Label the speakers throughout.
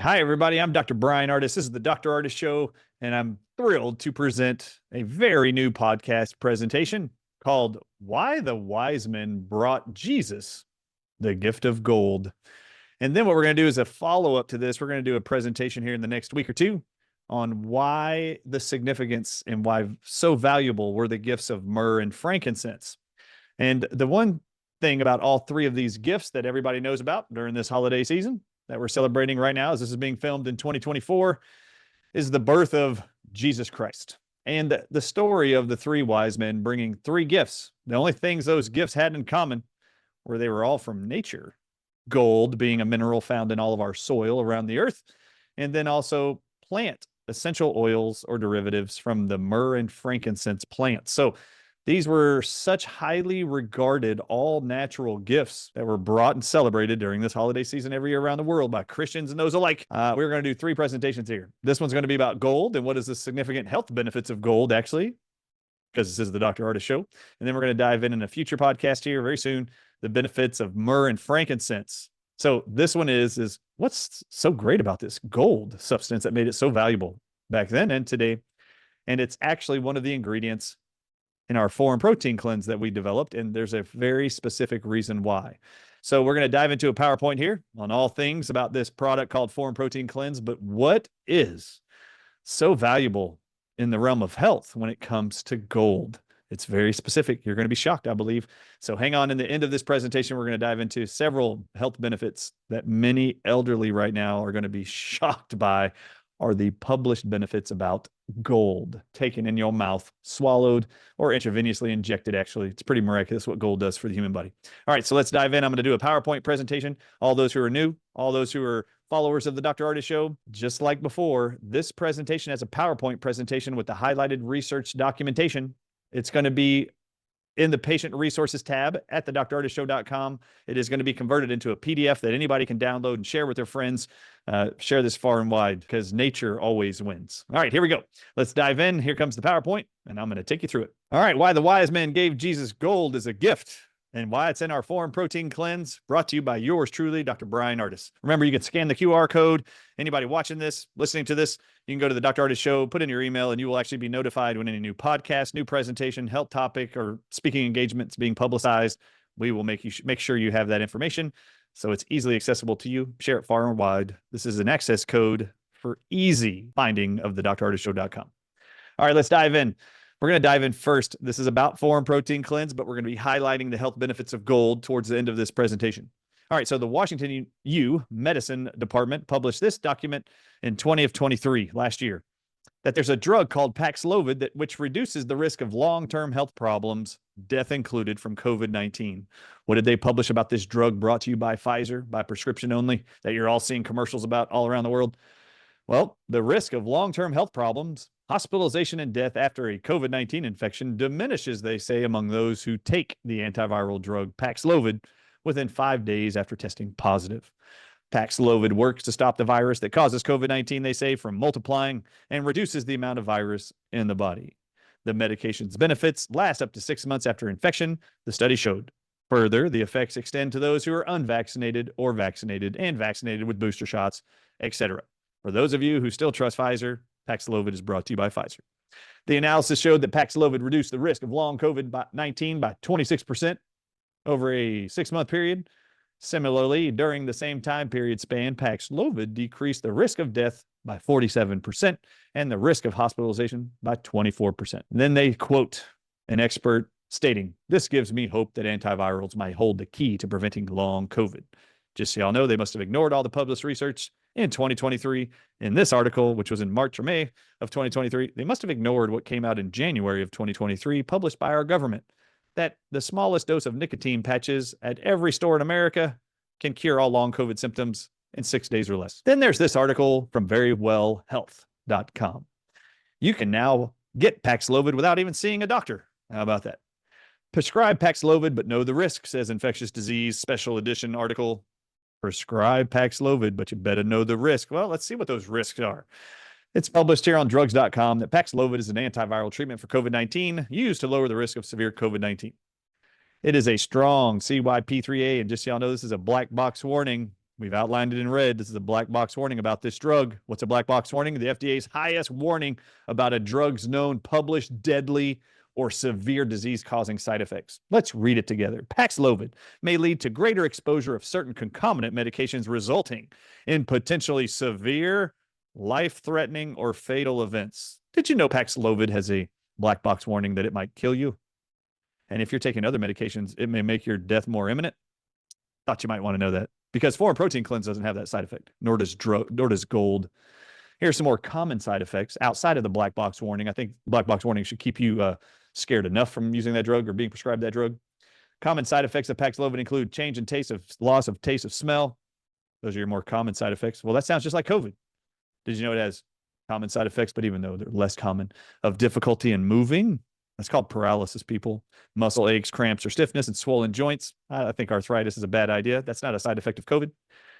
Speaker 1: Hi, everybody. I'm Dr. Brian Ardis. This is the Dr. Ardis Show, and I'm thrilled to present a very new podcast presentation called Why the Wisemen Brought Jesus the Gift of Gold. And then what we're going to do is a follow up to this. We're going to do a presentation here in the next week or two on why the significance and why so valuable were the gifts of myrrh and frankincense. And the one thing about all three of these gifts that everybody knows about during this holiday season that we're celebrating right now, as this is being filmed in 2024, is the birth of Jesus Christ and the story of the three wise men bringing three gifts. The only things those gifts had in common were they were all from nature. Gold being a mineral found in all of our soil around the earth, and then also plant essential oils or derivatives from the myrrh and frankincense plants. So these were such highly regarded all natural gifts that were brought and celebrated during this holiday season every year around the world by Christians and those alike. We're going to do three presentations here. This one's going to be about gold and what is the significant health benefits of gold, actually, because this is the Dr. Ardis Show. And then we're going to dive in a future podcast here very soon, the benefits of myrrh and frankincense. So this one is what's so great about this gold substance that made it so valuable back then and today. And it's actually one of the ingredients in our foreign protein cleanse that we developed, and there's a very specific reason why. So we're going to dive into a PowerPoint here on all things about this product called foreign protein cleanse, but what is so valuable in the realm of health when it comes to gold? It's very specific. You're going to be shocked, I believe. So hang on. In the end of this presentation, we're going to dive into several health benefits that many elderly right now are going to be shocked by, are the published benefits about gold taken in your mouth, swallowed, or intravenously injected. Actually, it's pretty miraculous what gold does for the human body. All right, so let's dive in. I'm going to do a PowerPoint presentation. All those who are new, all those who are followers of the Dr. Ardis Show, just like before, this presentation has a PowerPoint presentation with the highlighted research documentation. It's going to be in the patient resources tab at the drardisshow.com. It is going to be converted into a PDF that anybody can download and share with their friends. Share this far and wide because nature always wins. All right, here we go. Let's dive in. Here comes the PowerPoint, and I'm going to take you through it. All right, why the wise men gave Jesus gold as a gift and why it's in our foreign protein cleanse, brought to you by yours truly, Dr. Brian Ardis. Remember, you can scan the QR code. Anybody watching this, listening to this, you can go to the Dr. Ardis Show, put in your email, and you will actually be notified when any new podcast, new presentation, health topic, or speaking engagement is being publicized. We will make sure you have that information so it's easily accessible to you. Share it far and wide. This is an access code for easy finding of the drardisshow.com. All right, let's dive in. We're going to dive in first. This is about foreign protein cleanse, but we're going to be highlighting the health benefits of gold towards the end of this presentation. All right, so the Washington U Medicine Department published this document in 2023, last year, that there's a drug called Paxlovid which reduces the risk of long-term health problems, death included, from COVID-19. What did they publish about this drug brought to you by Pfizer, by prescription only, that you're all seeing commercials about all around the world? Well, the risk of long-term health problems, hospitalization, and death after a COVID-19 infection diminishes, they say, among those who take the antiviral drug Paxlovid within 5 days after testing positive. Paxlovid works to stop the virus that causes COVID-19, they say, from multiplying and reduces the amount of virus in the body. The medication's benefits last up to 6 months after infection, the study showed. Further, the effects extend to those who are unvaccinated or vaccinated and vaccinated with booster shots, etc. For those of you who still trust Pfizer, Paxlovid is brought to you by Pfizer. The analysis showed that Paxlovid reduced the risk of long COVID-19 by 26% over a 6-month period. Similarly, during the same time period span, Paxlovid decreased the risk of death by 47% and the risk of hospitalization by 24%. Then they quote an expert stating, "This gives me hope that antivirals might hold the key to preventing long COVID." Just so y'all know, they must have ignored all the published research in 2023. In this article, which was in March or May of 2023, they must have ignored what came out in January of 2023, published by our government, that the smallest dose of nicotine patches at every store in America can cure all long COVID symptoms in 6 days or less. Then there's this article from verywellhealth.com. You can now get Paxlovid without even seeing a doctor. How about that? Prescribe Paxlovid, but know the risk, says Infectious Disease Special Edition article. Prescribe Paxlovid, but you better know the risk. Well, let's see what those risks are. It's published here on drugs.com that Paxlovid is an antiviral treatment for COVID-19 used to lower the risk of severe COVID-19. It is a strong CYP3A, and just so y'all know, this is a black box warning. We've outlined it in red. This is a black box warning about this drug. What's a black box warning? The FDA's highest warning about a drug's known published deadly or severe disease-causing side effects. Let's read it together. Paxlovid may lead to greater exposure of certain concomitant medications, resulting in potentially severe, life-threatening, or fatal events. Did you know Paxlovid has a black box warning that it might kill you? And if you're taking other medications, it may make your death more imminent. Thought you might want to know that, because foreign protein cleanse doesn't have that side effect, nor does gold. Here's some more common side effects outside of the black box warning. I think black box warning should keep you scared enough from using that drug or being prescribed that drug. Common side effects of Paxlovid include change in taste of loss of taste of smell. Those are your more common side effects. Well, that sounds just like COVID. Did you know it has common side effects, but even though they're less common, of difficulty in moving? That's called paralysis, people. Muscle aches, cramps, or stiffness, and swollen joints. I think arthritis is a bad idea. That's not a side effect of COVID.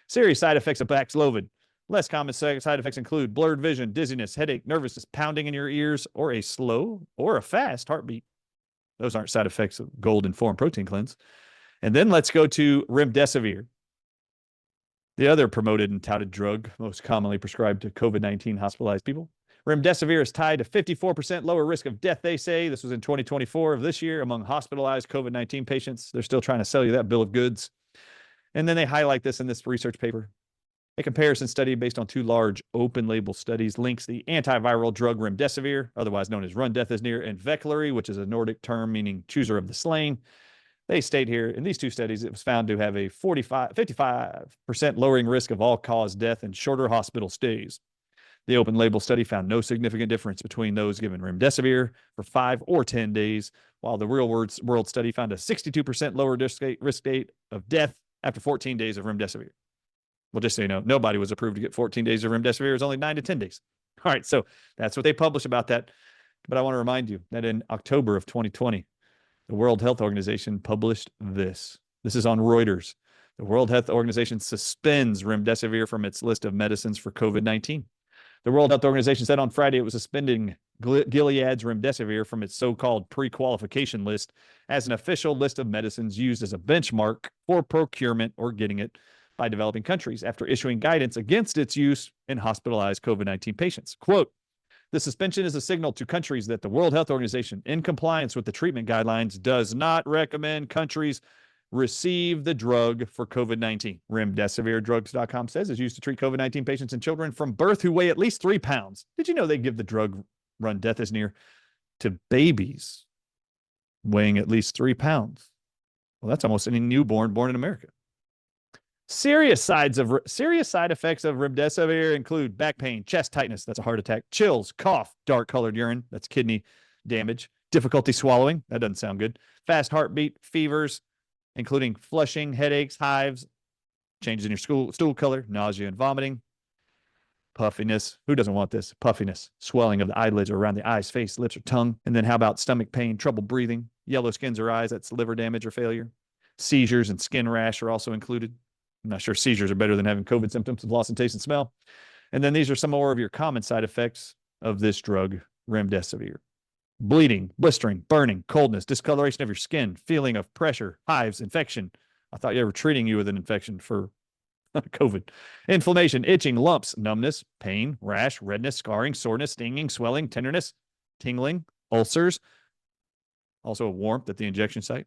Speaker 1: Serious side effects of Paxlovid. Less common side effects include blurred vision, dizziness, headache, nervousness, pounding in your ears, or a slow or a fast heartbeat. Those aren't side effects of gold and foreign protein cleanse. And then let's go to Remdesivir, the other promoted and touted drug most commonly prescribed to COVID-19 hospitalized people. Remdesivir is tied to 54% lower risk of death, they say. This was in 2024 of this year among hospitalized COVID-19 patients. They're still trying to sell you that bill of goods. And then they highlight this in this research paper. A comparison study based on two large open-label studies links the antiviral drug Remdesivir, otherwise known as Remdesivir, and Veklury, which is a Nordic term meaning chooser of the slain. They state here, in these two studies, it was found to have a 55% lowering risk of all-cause death and shorter hospital stays. The open label study found no significant difference between those given Remdesivir for 5 or 10 days, while the real world study found a 62% lower risk rate of death after 14 days of Remdesivir. Well, just so you know, nobody was approved to get 14 days of Remdesivir. It was only 9 to 10 days. All right, so that's what they published about that. But I want to remind you that in October of 2020, the World Health Organization published this. This is on Reuters. The World Health Organization suspends Remdesivir from its list of medicines for COVID-19. The World Health Organization said on Friday it was suspending Gilead's Remdesivir from its so-called pre-qualification list as an official list of medicines used as a benchmark for procurement or getting it by developing countries after issuing guidance against its use in hospitalized COVID-19 patients. Quote, the suspension is a signal to countries that the World Health Organization, in compliance with the treatment guidelines, does not recommend countries receive the drug for COVID-19. Remdesivirdrugs.com says is used to treat COVID-19 patients and children from birth who weigh at least 3 pounds. Did you know they give the drug Remdesivir to babies weighing at least 3 pounds? Well, that's almost any newborn born in America. Serious side effects of Remdesivir include back pain, chest tightness, that's a heart attack, chills, cough, dark-colored urine, that's kidney damage, difficulty swallowing, that doesn't sound good, fast heartbeat, fevers, including flushing, headaches, hives, changes in your stool color, nausea and vomiting, puffiness. Who doesn't want this? Puffiness, swelling of the eyelids or around the eyes, face, lips, or tongue. And then how about stomach pain, trouble breathing, yellow skins or eyes, that's liver damage or failure. Seizures and skin rash are also included. I'm not sure seizures are better than having COVID symptoms of loss of taste and smell. And then these are some more of your common side effects of this drug, Remdesivir. Bleeding, blistering, burning, coldness, discoloration of your skin, feeling of pressure, hives, infection. I thought you were treating you with an infection for COVID. Inflammation, itching, lumps, numbness, pain, rash, redness, scarring, soreness, stinging, swelling, tenderness, tingling, ulcers. Also a warmth at the injection site.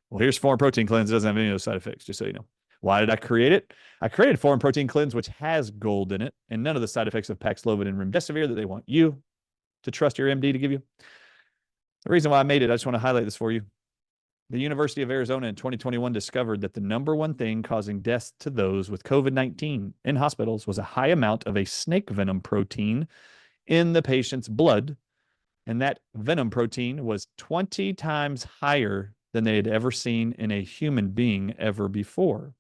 Speaker 1: Well, here's foreign protein cleanse. It doesn't have any of those side effects, just so you know. Why did I create it? I created foreign protein cleanse, which has gold in it, and none of the side effects of Paxlovid and Remdesivir that they want you to trust your MD to give you. The reason why I made it, I just want to highlight this for you. The University of Arizona in 2021 discovered that the number one thing causing deaths to those with COVID-19 in hospitals was a high amount of a snake venom protein in the patient's blood, and that venom protein was 20 times higher than they had ever seen in a human being ever before.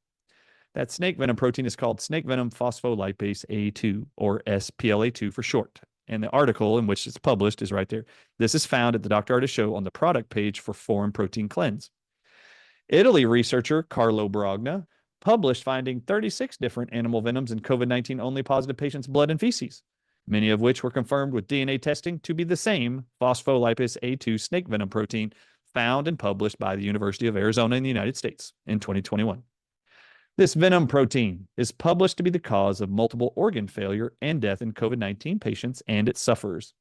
Speaker 1: That snake venom protein is called snake venom phospholipase A2, or SPLA2 for short. And the article in which it's published is right there. This is found at the Dr. Ardis Show on the product page for foreign protein cleanse. Italy researcher Carlo Brogna published finding 36 different animal venoms in COVID-19 only positive patients' blood and feces, many of which were confirmed with DNA testing to be the same phospholipase A2 snake venom protein found and published by the University of Arizona in the United States in 2021. This venom protein is published to be the cause of multiple organ failure and death in COVID-19 patients and its sufferers.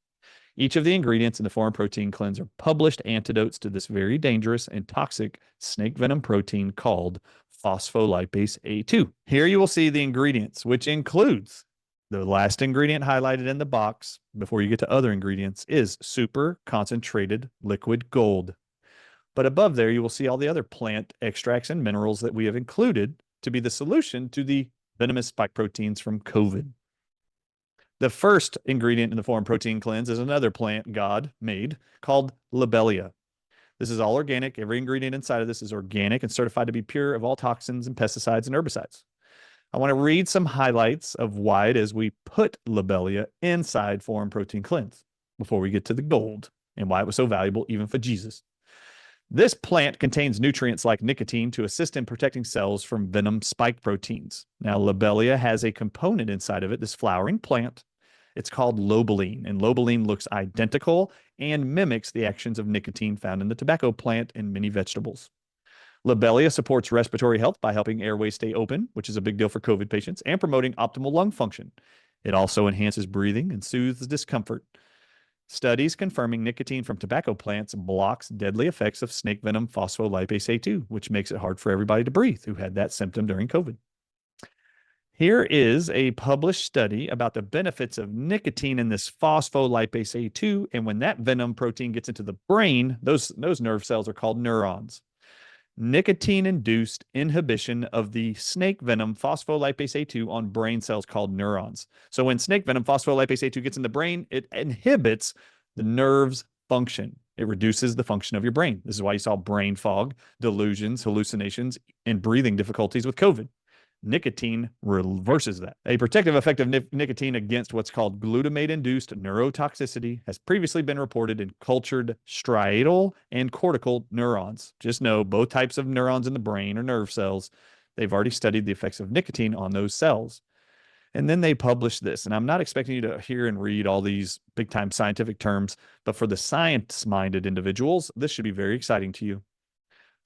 Speaker 1: Each of the ingredients in the foreign protein cleanse are published antidotes to this very dangerous and toxic snake venom protein called phospholipase A2. Here you will see the ingredients, which includes the last ingredient highlighted in the box before you get to other ingredients is super concentrated liquid gold. But above there, you will see all the other plant extracts and minerals that we have included to be the solution to the venomous spike proteins from COVID. The first ingredient in the foreign protein cleanse is another plant God made called lobelia. This is all organic. Every ingredient inside of this is organic and certified to be pure of all toxins and pesticides and herbicides. I want to read some highlights of why it is we put lobelia inside foreign protein cleanse before we get to the gold and why it was so valuable even for Jesus. This plant contains nutrients like nicotine to assist in protecting cells from venom spike proteins. Now, lobelia has a component inside of it, this flowering plant. It's called lobeline, and lobeline looks identical and mimics the actions of nicotine found in the tobacco plant and many vegetables. Lobelia supports respiratory health by helping airways stay open, which is a big deal for COVID patients, and promoting optimal lung function. It also enhances breathing and soothes discomfort. Studies confirming nicotine from tobacco plants blocks deadly effects of snake venom phospholipase A2, which makes it hard for everybody to breathe who had that symptom during COVID. Here is a published study about the benefits of nicotine in this phospholipase A2, and when that venom protein gets into the brain, those nerve cells are called neurons. Nicotine-induced inhibition of the snake venom phospholipase A2 on brain cells called neurons. So when snake venom phospholipase A2 gets in the brain, it inhibits the nerve's function. It reduces the function of your brain. This is why you saw brain fog, delusions, hallucinations, and breathing difficulties with COVID. Nicotine reverses that. A protective effect of nicotine against what's called glutamate-induced neurotoxicity has previously been reported in cultured striatal and cortical neurons. Just know both types of neurons in the brain are nerve cells. They've already studied the effects of nicotine on those cells. And then they published this, and I'm not expecting you to hear and read all these big-time scientific terms, but for the science-minded individuals, this should be very exciting to you.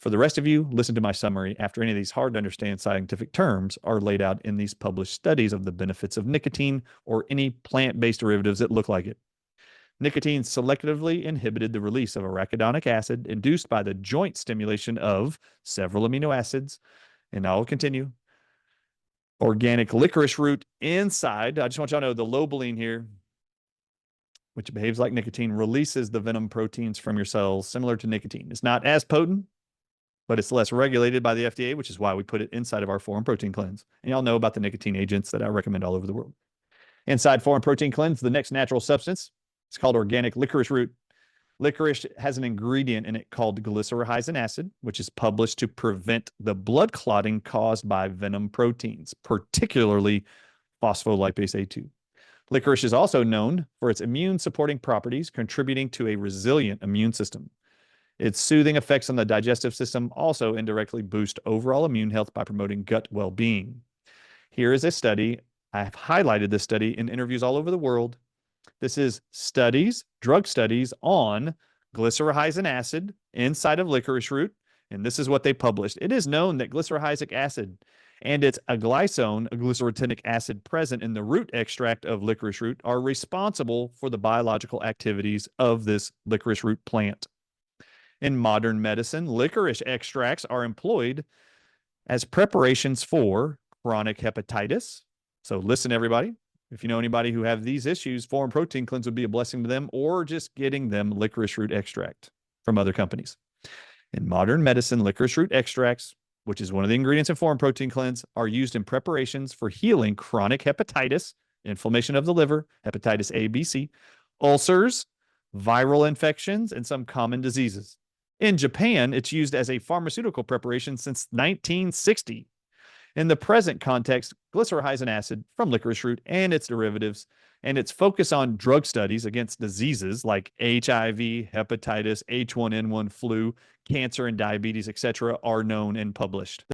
Speaker 1: For the rest of you, listen to my summary after any of these hard-to-understand scientific terms are laid out in these published studies of the benefits of nicotine or any plant-based derivatives that look like it. Nicotine selectively inhibited the release of arachidonic acid induced by the joint stimulation of several amino acids. And I'll continue. Organic licorice root inside, I just want y'all to know the lobeline here, which behaves like nicotine, releases the venom proteins from your cells similar to nicotine. It's not as potent, but it's less regulated by the FDA, which is why we put it inside of our foreign protein cleanse. And y'all know about the nicotine agents that I recommend all over the world. Inside foreign protein cleanse, the next natural substance, it's called organic licorice root. Licorice has an ingredient in it called glycyrrhizin acid, which is published to prevent the blood clotting caused by venom proteins, particularly phospholipase A2. Licorice is also known for its immune-supporting properties, contributing to a resilient immune system. Its soothing effects on the digestive system also indirectly boost overall immune health by promoting gut well-being. Here is a study. I've highlighted this study in interviews all over the world. This is studies, drug studies on glycyrrhizin acid inside of licorice root, and this is what they published. It is known that glycyrrhizic acid and its aglycone, a glycyrrhetinic acid present in the root extract of licorice root, are responsible for the biological activities of this licorice root plant. In modern medicine, licorice extracts are employed as preparations for chronic hepatitis. So listen, everybody. If you know anybody who have these issues, foreign protein cleanse would be a blessing to them, or just getting them licorice root extract from other companies. In modern medicine, licorice root extracts, which is one of the ingredients in foreign protein cleanse, are used in preparations for healing chronic hepatitis, inflammation of the liver, hepatitis A, B, C, ulcers, viral infections, and some common diseases. In Japan, it's used as a pharmaceutical preparation since 1960. In the present context, glycyrrhizin acid from licorice root and its derivatives and its focus on drug studies against diseases like HIV, hepatitis, H1N1 flu, cancer, and diabetes, etc., are known and published.